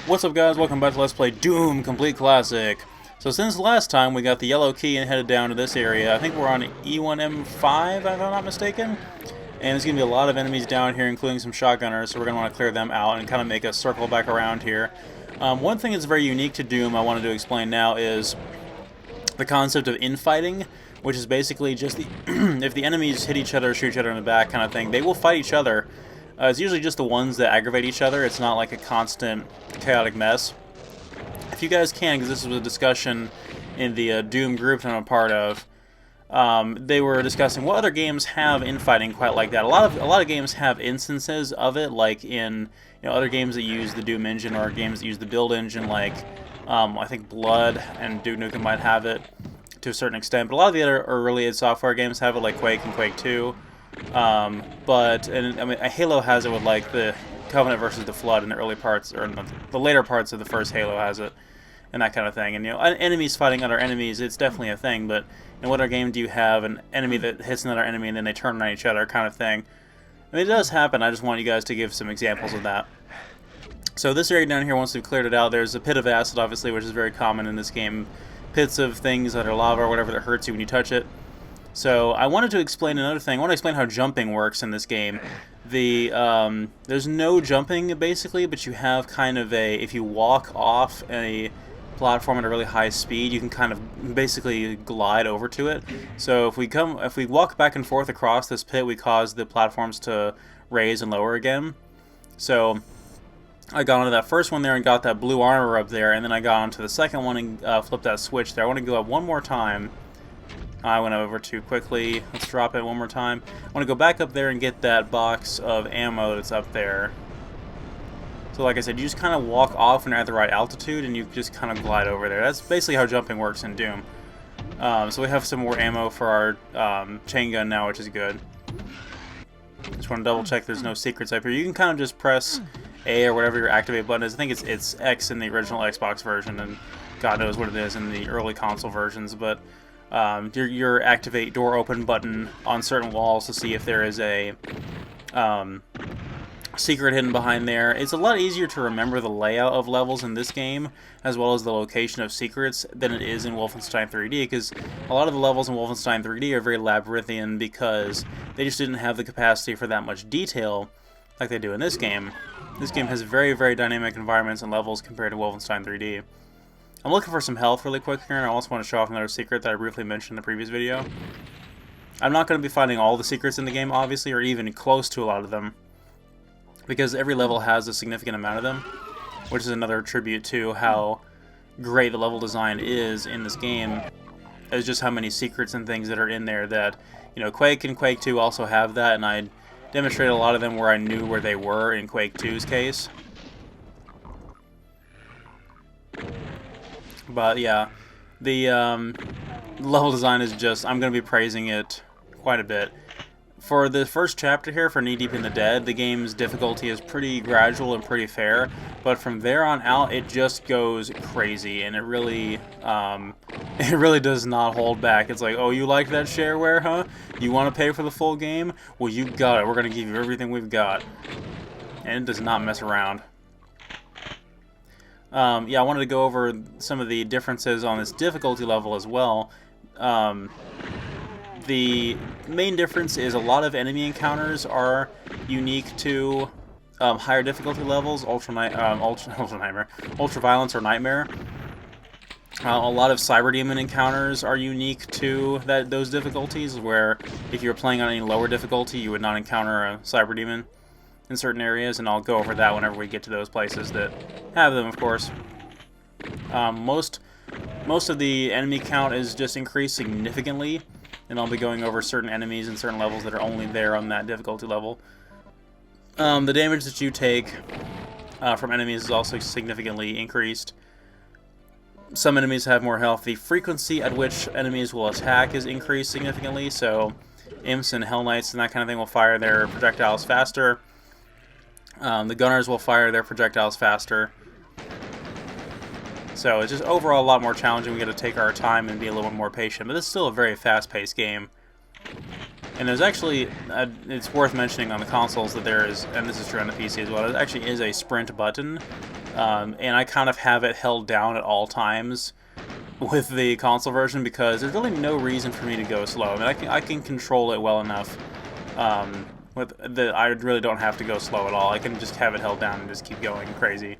What's up, guys? Welcome back to Let's Play Doom Complete Classic. So since last time we got the yellow key and headed down to this area, I think we're on E1M5 if I'm not mistaken. And there's going to be a lot of enemies down here, including some shotgunners, so we're going to want to clear them out and kind of make a circle back around here. One thing that's very unique to Doom I wanted to explain now is the concept of infighting, which is basically just the if the enemies hit each other, shoot each other in the back kind of thing, they will fight each other. It's usually just the ones that aggravate each other. It's not like a constant chaotic mess. If you guys can, because this was a discussion in the Doom group that I'm a part of, they were discussing what other games have infighting quite like that. A lot of games have instances of it, like in other games that use the Doom engine or games that use the build engine, like I think Blood and Duke Nukem might have it to a certain extent. But a lot of the other early software games have it, like Quake and Quake 2. But I mean, Halo has it with like the Covenant versus the Flood in the early parts, or the later parts of the first Halo has it, and that kind of thing. And enemies fighting other enemies, it's definitely a thing. But in what other game do you have an enemy that hits another enemy and then they turn on each other, kind of thing? I mean, it does happen. I just want you guys to give some examples of that. So this area down here, once we've cleared it out, there's a pit of acid, obviously, which is very common in this game. Pits of things that are lava or whatever that hurts you when you touch it. So I wanted to explain another thing. I want to explain how jumping works in this game. There's no jumping basically, but you have kind of if you walk off a platform at a really high speed, you can kind of basically glide over to it. So if we walk back and forth across this pit, we cause the platforms to raise and lower again. So I got onto that first one there and got that blue armor up there, and then I got onto the second one and flipped that switch there. I want to go up one more time. I went over too quickly. Let's drop it one more time. I want to go back up there and get that box of ammo that's up there. So like I said, you just kind of walk off when you're at the right altitude and you just kind of glide over there. That's basically how jumping works in Doom. So we have some more ammo for our chain gun now, which is good. Just want to double check there's no secrets up here. You can kind of just press A or whatever your activate button is. I think it's X in the original Xbox version, and God knows what it is in the early console versions, but your activate door open button on certain walls to see if there is a secret hidden behind there. It's a lot easier to remember the layout of levels in this game as well as the location of secrets than it is in Wolfenstein 3D, because a lot of the levels in Wolfenstein 3D are very labyrinthian because they just didn't have the capacity for that much detail like they do in this game. This game has very, very dynamic environments and levels compared to Wolfenstein 3D. I'm looking for some health really quick here, and I also want to show off another secret that I briefly mentioned in the previous video. I'm not going to be finding all the secrets in the game, obviously, or even close to a lot of them, because every level has a significant amount of them, which is another tribute to how great the level design is in this game. It's just how many secrets and things that are in there that, Quake and Quake 2 also have that, and I demonstrated a lot of them where I knew where they were in Quake 2's case. But yeah, the level design is just, I'm going to be praising it quite a bit. For the first chapter here, for Knee Deep in the Dead, the game's difficulty is pretty gradual and pretty fair, but from there on out, it just goes crazy, and it really does not hold back. It's like, oh, you like that shareware, huh? You want to pay for the full game? Well, you got it. We're going to give you everything we've got. And it does not mess around. Yeah, I wanted to go over some of the differences on this difficulty level as well. The main difference is a lot of enemy encounters are unique to higher difficulty levels, Ultraviolence or Nightmare. A lot of Cyber Demon encounters are unique to those difficulties, where if you're playing on any lower difficulty, you would not encounter a Cyber Demon in certain areas, and I'll go over that whenever we get to those places that have them, of course. Most of the enemy count is just increased significantly, and I'll be going over certain enemies and certain levels that are only there on that difficulty level. The damage that you take from enemies is also significantly increased. Some enemies have more health. The frequency at which enemies will attack is increased significantly, so imps and Hell Knights and that kind of thing will fire their projectiles faster. The gunners will fire their projectiles faster. So it's just overall a lot more challenging. We got to take our time and be a little bit more patient. But this is still a very fast-paced game. And there's actually, it's worth mentioning on the consoles that there is, and this is true on the PC as well, there actually is a sprint button and I kind of have it held down at all times with the console version because there's really no reason for me to go slow. I mean, I can control it well enough. I really don't have to go slow at all. I can just have it held down and just keep going crazy.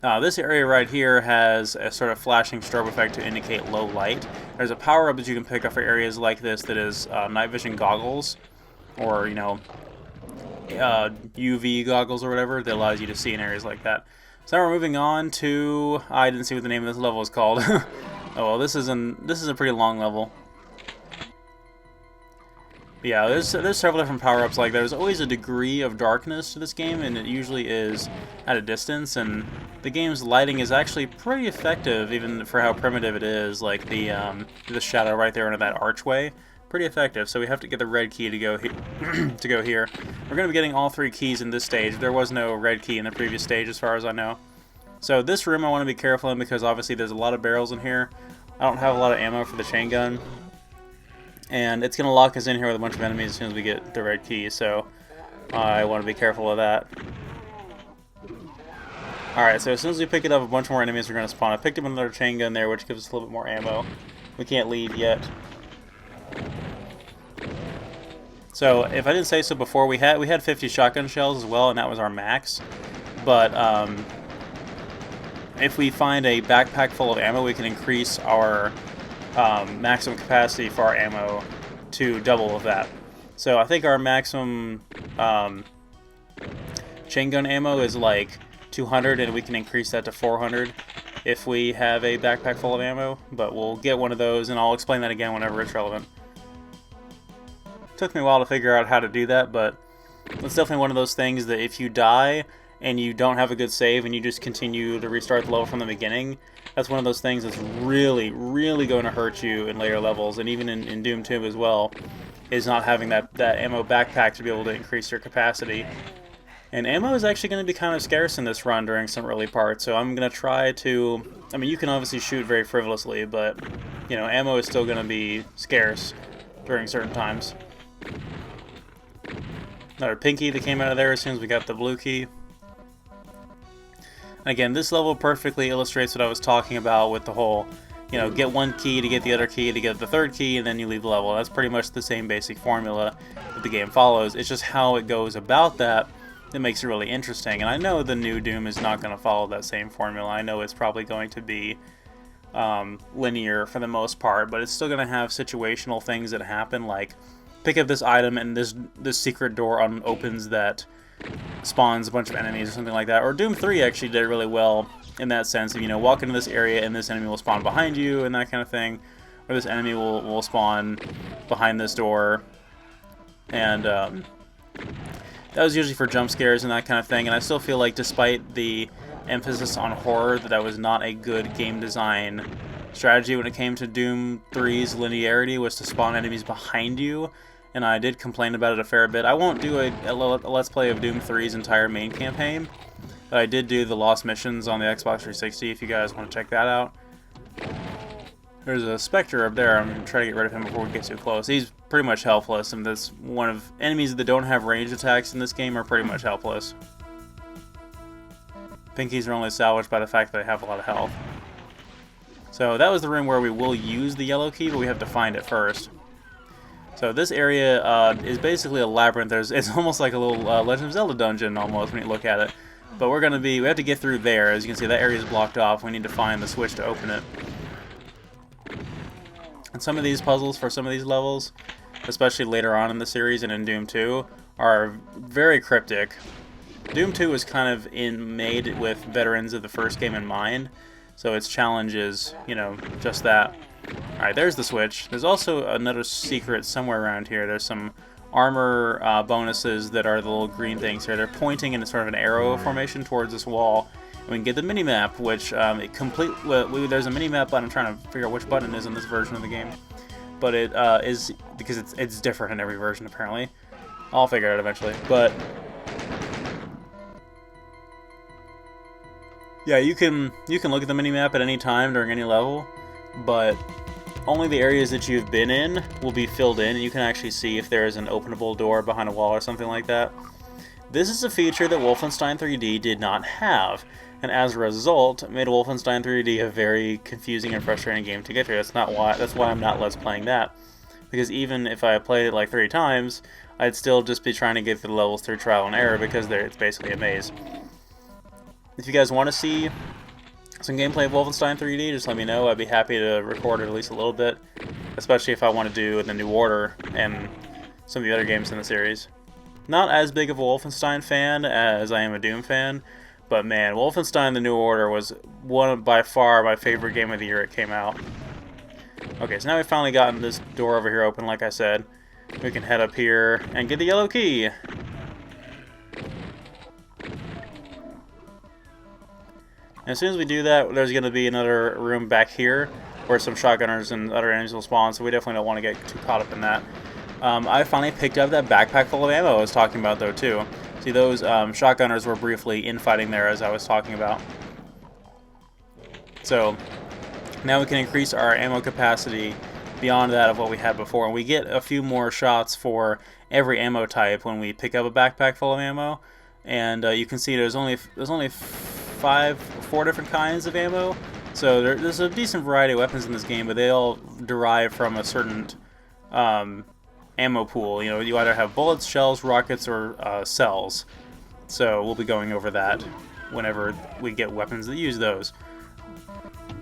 This area right here has a sort of flashing strobe effect to indicate low light. There's a power-up that you can pick up for areas like this that is night vision goggles, or, you know, UV goggles or whatever that allows you to see in areas like that. So now we're moving on to... I didn't see what the name of this level is called. Oh well, this is a pretty long level. Yeah, there's several different power-ups like that. There's always a degree of darkness to this game, and it usually is at a distance, and the game's lighting is actually pretty effective, even for how primitive it is, like the shadow right there under that archway. Pretty effective, so we have to get the red key to go, to go here. We're going to be getting all 3 keys in this stage. There was no red key in the previous stage, as far as I know. So this room I want to be careful in, because obviously there's a lot of barrels in here. I don't have a lot of ammo for the chain gun. And it's going to lock us in here with a bunch of enemies as soon as we get the red key, so I want to be careful of that. Alright, so as soon as we pick it up, a bunch more enemies are going to spawn. I picked up another chain gun there, which gives us a little bit more ammo. We can't leave yet. So, if I didn't say so before, we had 50 shotgun shells as well, and that was our max. But, if we find a backpack full of ammo, we can increase our maximum capacity for our ammo to double of that. So I think our maximum chain gun ammo is like 200, and we can increase that to 400 if we have a backpack full of ammo, but we'll get one of those, and I'll explain that again whenever it's relevant. Took me a while to figure out how to do that, but it's definitely one of those things that if you die and you don't have a good save and you just continue to restart the level from the beginning, that's one of those things that's really, really going to hurt you in later levels, and even in Doom 2 as well, is not having that ammo backpack to be able to increase your capacity. And ammo is actually going to be kind of scarce in this run during some early parts, so I'm going to try to... I mean, you can obviously shoot very frivolously, but, you know, ammo is still going to be scarce during certain times. Another pink key that came out of there as soon as we got the blue key. Again, this level perfectly illustrates what I was talking about with the whole, you know, get one key to get the other key to get the third key, and then you leave the level. That's pretty much the same basic formula that the game follows. It's just how it goes about that makes it really interesting. And I know the new Doom is not going to follow that same formula. I know it's probably going to be linear for the most part, but it's still going to have situational things that happen, like pick up this item and this secret door opens that spawns a bunch of enemies or something like that. Or Doom 3 actually did really well in that sense of, you know, walk into this area and this enemy will spawn behind you and that kind of thing. Or this enemy will spawn behind this door. And that was usually for jump scares and that kind of thing. And I still feel like despite the emphasis on horror, that was not a good game design strategy when it came to Doom 3's linearity, was to spawn enemies behind you. And I did complain about it a fair bit. I won't do a Let's Play of Doom 3's entire main campaign, but I did do the Lost Missions on the Xbox 360 if you guys want to check that out. There's a Spectre up there. I'm going to try to get rid of him before we get too close. He's pretty much helpless, and that's one of enemies that don't have ranged attacks in this game are pretty much helpless. Pinkies are only salvaged by the fact that they have a lot of health. So that was the room where we will use the yellow key, but we have to find it first. So this area is basically a labyrinth. It's almost like a little Legend of Zelda dungeon almost when you look at it. But we have to get through there. As you can see, that area is blocked off. We need to find the switch to open it. And some of these puzzles for some of these levels, especially later on in the series and in Doom 2, are very cryptic. Doom 2 was kind of made with veterans of the first game in mind, so its challenge is, you know, just that. Alright, there's the switch. There's also another secret somewhere around here. There's some armor bonuses that are the little green things here. They're pointing in sort of an arrow formation towards this wall. And we can get the mini-map, which there's a mini-map button. I'm trying to figure out which button it is in this version of the game. But it is, because it's different in every version apparently. I'll figure it out eventually. But yeah, you can look at the mini-map at any time during any level, but only the areas that you've been in will be filled in, and you can actually see if there is an openable door behind a wall or something like that. This is a feature that Wolfenstein 3D did not have, and as a result, made Wolfenstein 3D a very confusing and frustrating game to get through. That's why I'm not Let's Playing that. Because even if I played it like 3 times, I'd still just be trying to get through the levels through trial and error because it's basically a maze. If you guys want to see some gameplay of Wolfenstein 3D, just let me know. I'd be happy to record it at least a little bit, especially if I want to do the New Order and some of the other games in the series. Not as big of a Wolfenstein fan as I am a Doom fan, but man, Wolfenstein The New Order was by far my favorite game of the year it came out. Okay, so now we've finally gotten this door over here open, like I said. We can head up here and get the yellow key. And as soon as we do that, there's going to be another room back here where some shotgunners and other enemies will spawn, so we definitely don't want to get too caught up in that. I finally picked up that backpack full of ammo I was talking about, though, too. See, those shotgunners were briefly infighting there, as I was talking about. So now we can increase our ammo capacity beyond that of what we had before, and we get a few more shots for every ammo type when we pick up a backpack full of ammo. And you can see there's only 4 different kinds of ammo, so there's a decent variety of weapons in this game, but they all derive from a certain ammo pool. You know, you either have bullets, shells, rockets, or cells. So we'll be going over that whenever we get weapons that use those.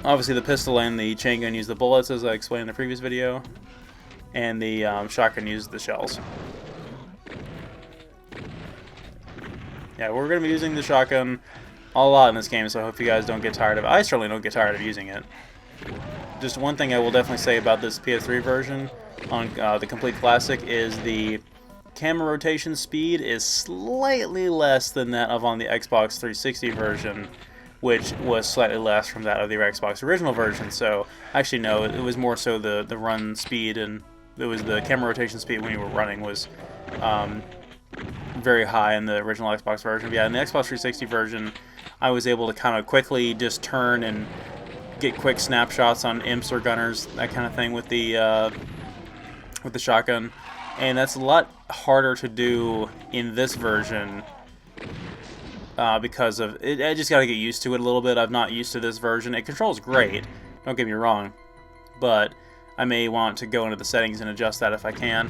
Obviously, the pistol and the chain gun use the bullets, as I explained in the previous video, and the shotgun uses the shells. Yeah, we're going to be using the shotgun a lot in this game, so I hope you guys don't get tired of it. I certainly don't get tired of using it. Just one thing I will definitely say about this PS3 version on the Complete Classic is the camera rotation speed is slightly less than that of on the Xbox 360 version, which was slightly less from that of the Xbox original version. So actually no, it was more so the run speed, and it was the camera rotation speed when you were running was very high in the original Xbox version. But yeah, in the Xbox 360 version, I was able to kind of quickly just turn and get quick snapshots on imps or gunners, that kind of thing with the shotgun, and that's a lot harder to do in this version because of it. I just got to get used to it a little bit. I'm not used to this version. It controls great, don't get me wrong, but I may want to go into the settings and adjust that if I can.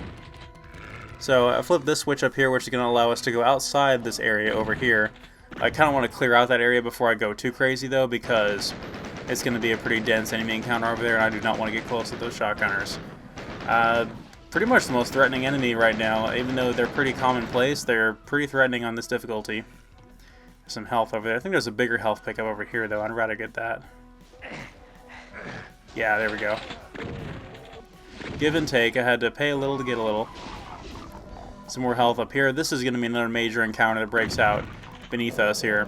So I flipped this switch up here, which is going to allow us to go outside this area over here. I kind of want to clear out that area before I go too crazy, though, because it's going to be a pretty dense enemy encounter over there, and I do not want to get close to those shotgunners. Pretty much the most threatening enemy right now. Even though they're pretty commonplace, they're pretty threatening on this difficulty. There's some health over there. I think there's a bigger health pickup over here, though. I'd rather get that. Yeah, there we go. Give and take. I had to pay a little to get a little. Some more health up here. This is going to be another major encounter that breaks out beneath us here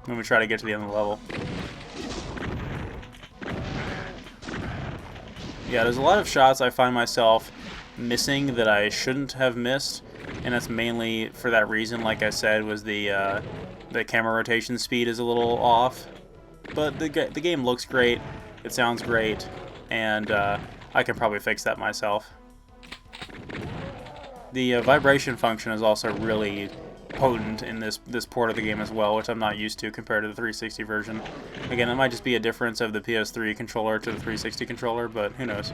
when we try to get to the end of the level. Yeah, there's a lot of shots I find myself missing that I shouldn't have missed, and that's mainly for that reason. Like I said, was the camera rotation speed is a little off, but the game looks great, it sounds great, and I can probably fix that myself. The vibration function is also really potent in this port of the game as well, which I'm not used to compared to the 360 version. Again, it might just be a difference of the PS3 controller to the 360 controller, but who knows.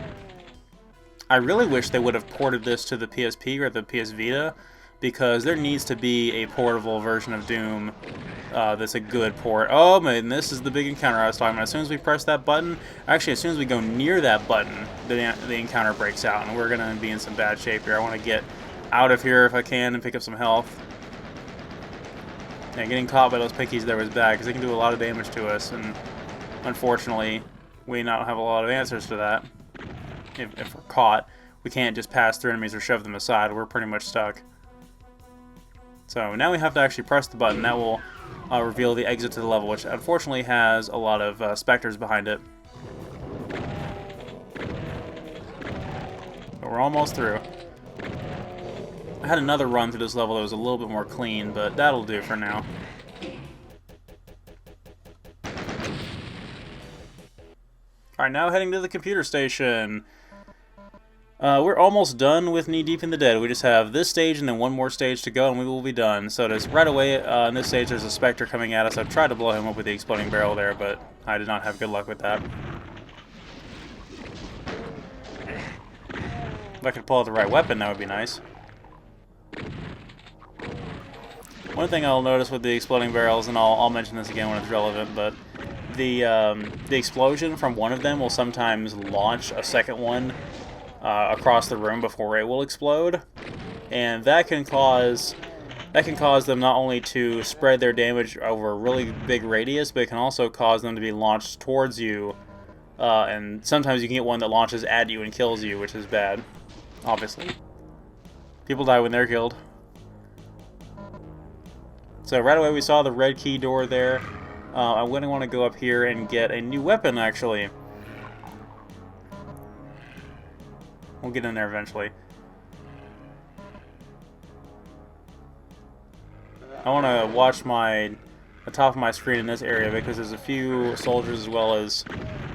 I really wish they would have ported this to the PSP or the PS Vita, because there needs to be a portable version of Doom that's a good port. Oh man, this is the big encounter I was talking about. As soon as we press that button, actually as soon as we go near that button, the encounter breaks out, and we're going to be in some bad shape here. I want to get out of here if I can and pick up some health. Yeah, getting caught by those pickies there was bad, because they can do a lot of damage to us, and unfortunately we not have a lot of answers to that. If we're caught, we can't just pass through enemies or shove them aside. We're pretty much stuck. So now we have to actually press the button. That will reveal the exit to the level, which unfortunately has a lot of specters behind it. But we're almost through. I had another run through this level that was a little bit more clean, but that'll do for now. Alright, now heading to the computer station. We're almost done with Knee Deep in the Dead. We just have this stage and then one more stage to go, and we will be done. So there's right away in this stage, there's a Spectre coming at us. I've tried to blow him up with the exploding barrel there, but I did not have good luck with that. If I could pull out the right weapon, that would be nice. One thing I'll notice with the exploding barrels, and I'll mention this again when it's relevant, but the explosion from one of them will sometimes launch a second one across the room before it will explode, and that can cause them not only to spread their damage over a really big radius, but it can also cause them to be launched towards you, and sometimes you can get one that launches at you and kills you, which is bad, obviously. People die when they're killed. So right away we saw the red key door there. I'm going to want to go up here and get a new weapon, actually. We'll get in there eventually. I want to watch the top of my screen in this area because there's a few soldiers as well as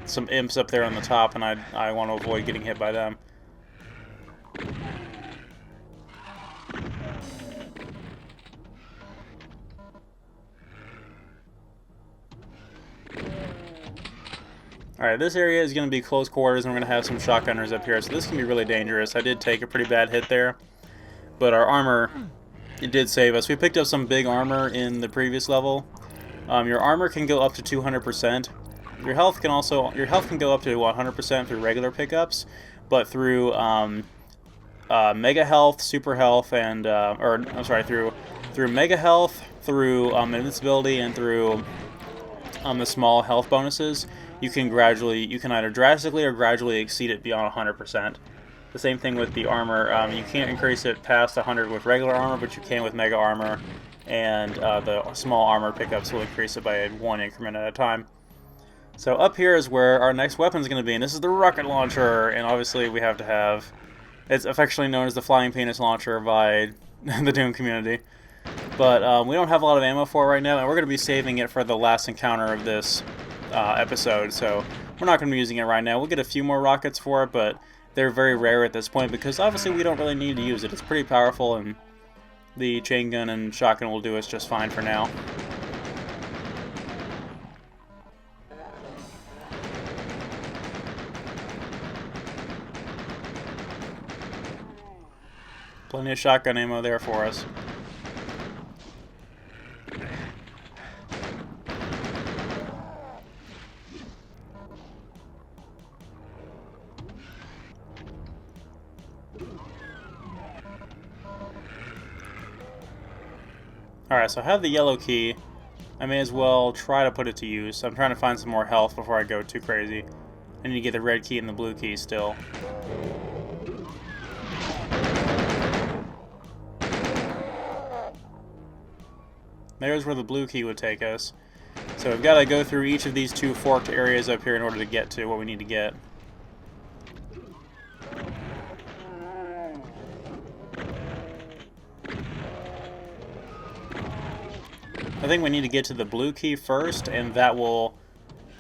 some imps up there on the top, and I want to avoid getting hit by them. Alright, this area is going to be close quarters, and we're going to have some shotgunners up here, so this can be really dangerous. I did take a pretty bad hit there, but our armor, it did save us. We picked up some big armor in the previous level. Your armor can go up to 200%. Your health can go up to 100% through regular pickups, but through mega health, super health, and through mega health, through invincibility, and through the small health bonuses, you can either drastically or gradually exceed it beyond 100%. The same thing with the armor. You can't increase it past 100 with regular armor, but you can with mega armor, and the small armor pickups will increase it by one increment at a time. So up here is where our next weapon is going to be, and this is the rocket launcher, and obviously we have to have, it's affectionately known as the flying penis launcher by the Doom community. But we don't have a lot of ammo for it right now, and we're going to be saving it for the last encounter of this episode, so we're not going to be using it right now. We'll get a few more rockets for it, but they're very rare at this point because obviously we don't really need to use it. It's pretty powerful, and the chain gun and shotgun will do us just fine for now. Plenty of shotgun ammo there for us. Alright, so I have the yellow key. I may as well try to put it to use. I'm trying to find some more health before I go too crazy. I need to get the red key and the blue key still. There's where the blue key would take us. So we've got to go through each of these two forked areas up here in order to get to what we need to get. I think we need to get to the blue key first, and that will...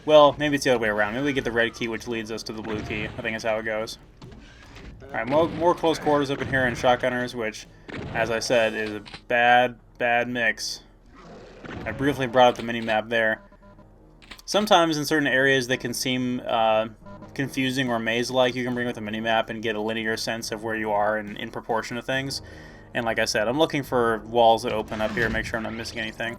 Well, maybe it's the other way around. Maybe we get the red key, which leads us to the blue key. I think that's how it goes. Alright, more close quarters up in here and shotgunners, which, as I said, is a bad mix. I briefly brought up the mini-map there. Sometimes in certain areas they can seem confusing or maze-like. You can bring with a mini-map and get a linear sense of where you are in proportion to things. And like I said, I'm looking for walls that open up here, make sure I'm not missing anything.